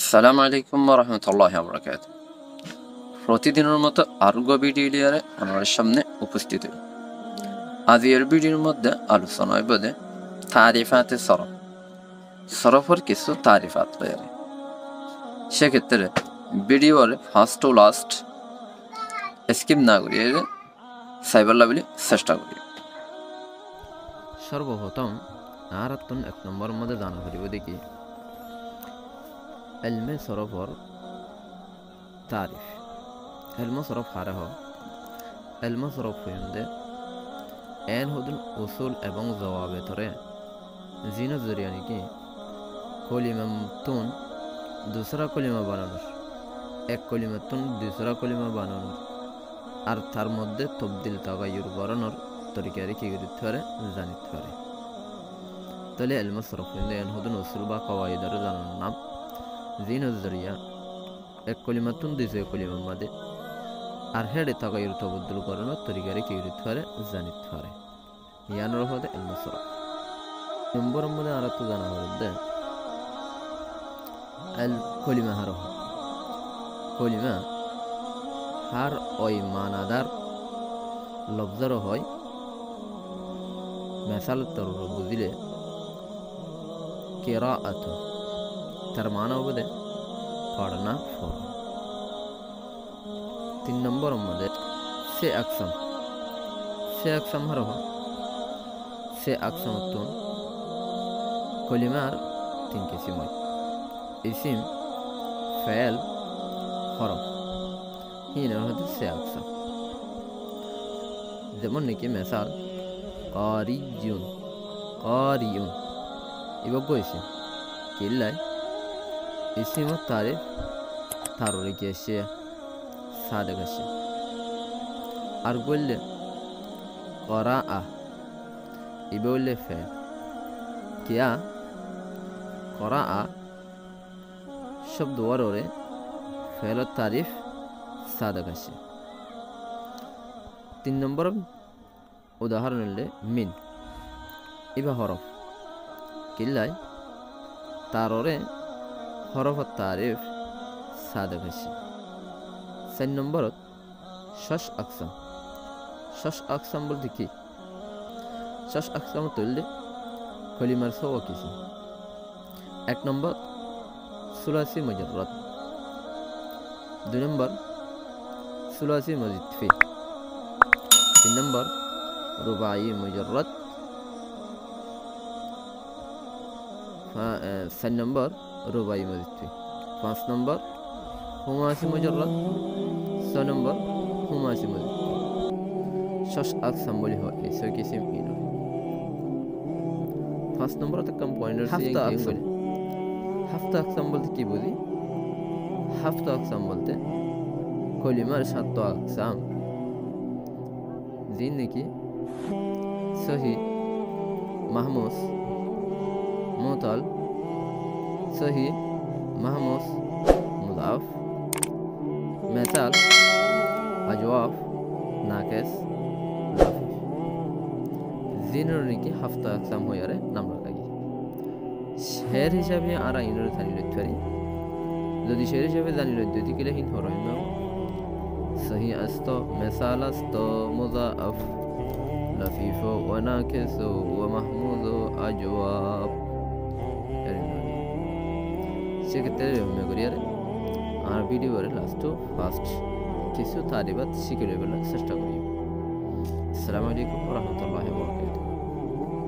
আসসালামু আলাইকুম ওয়া রাহমাতুল্লাহি ওয়া বারাকাতুহু। প্রতিদিনের মতো আরগো ভিডিওরে আমার সামনে উপস্থিত হই। আজকের ভিডিওর মধ্যে আলোচনা হইব যে তারিফাতে সরফ। সরফের কিছু তারিফাত রয়েছে। সেক্ষেত্রে ভিডিওর ফার্স্ট টু লাস্ট স্কিপ না করিয়ে সাইবার লাভলি চেষ্টা করি। সর্বপ্রথম আরাতুন 1 নম্বরের মধ্যে জানা করিব দেখি এলমে সরফর তারিফ। এলমে সরফ হারাহ এলমে সরফ হইন্দে এন হদুন উসুল এবং জবাবে ধরে জিন জরিয়া নাকি কলিমাতুন দুসরা কলিমা বানানোর, এক কলিমাতুন দুসরা কলিমা বানানোর আর তার মধ্যে তবদিল তাগায়ুর বাড়ানোর তরিকারে কি করতে পারে জানিতে পারে। তাহলে এলমে সরফ হইন্দে এন হদুন উসুল বা কওয়াইদের জানানোর নাম জিন জরিয়া এক কলিমাতুন দুসরা কলিমার মধ্যে আর হেডে তাগায়ুর তবদুল করানোর তরিকারে কি করতে পারে জানিতে পারে। ইয়ানোর হদে এলমে সরফ। নম্বরের মধ্যে আর তো জানা হচ্ছে এল কলিমা হারহ। কলিমা হার ওই মানাদার লফজার হয় মেসাল তর বুঝিলে কিরাআত তার মানা হবে পড়না ফর। 3 নম্বর মধ্যে সে আকসাম হারহ। সে আকসামতুন কলিমার 3 কিসিম হয়, ইসিম, ফেল, হরফ। হিনের হতে সে আকসাম। যেমন নাকি মেসাল কারিয়ুন এবার ইসিম কিল্লাই ইসিম ও তারিফ তাররে গিয়েছে সাদে গেছে। আর বললে করা এবার বললে ফেল কিয়া করা শব্দ ওরে ফেল তারিফ সাদা গেছে। 3 নম্বর উদাহরণ হলে মিন ইবা হরফ কিল্লাই তাররে হরফ তারিফ সাদা গেছে। 4 নম্বর শশ আকসাম বলতে কি? শশ আকসাম তুললে কলিমার 6 কিসিম। 1 নম্বর সুলাসি মুজাররদ, 2 নম্বর সুলাসি মজিদ ফি, 3 নম্বর রুবাই মুজাররদ, 4 নম্বর রুবাই মজিদ ফি, 5 নম্বর হুমাসি মুজাররদ, 6 নম্বর হুমাসি মজিদ ফি। শশ আকসাম বলি হয় এই 6 কিসিম ইনো। 5 নম্বর তো কম পয়েন্টার হাফতা আকসাম বলতে কি বুঝি? হাফতা আকসাম বলতে কলিমার 7 আকসাম জিন নাকি সহি, মাহমুস, মুতাল, সহি, মাহমুস, মুদাফ, মেসাল, আজওয়াফ, নাকেস, লাফিফ। জিনের নাকি হাফতা আকসাম হইয়ারে নাম রাখা গিয়ে। শের হিসাবে আর ইনর জানি লইতে পারি। যদি শের হিসাবে জানি লইতে দিলে হিন হরইম সহি আস্ত, মেসাল আস্ত, মুযাফ, লাফিফ ওয়া নাকিস ওয়া মাহমুদ আজওয়াব। সেক্ষেত্রে আমি করি আর ভিডিওর লাস্ট ফার্স্ট কিছু তারিফাত শিখে লইবার চেষ্টা করি। আসসালামু আলাইকুম ওয়া রাহমাতুল্লাহি ওয়া বারাকাতুহু।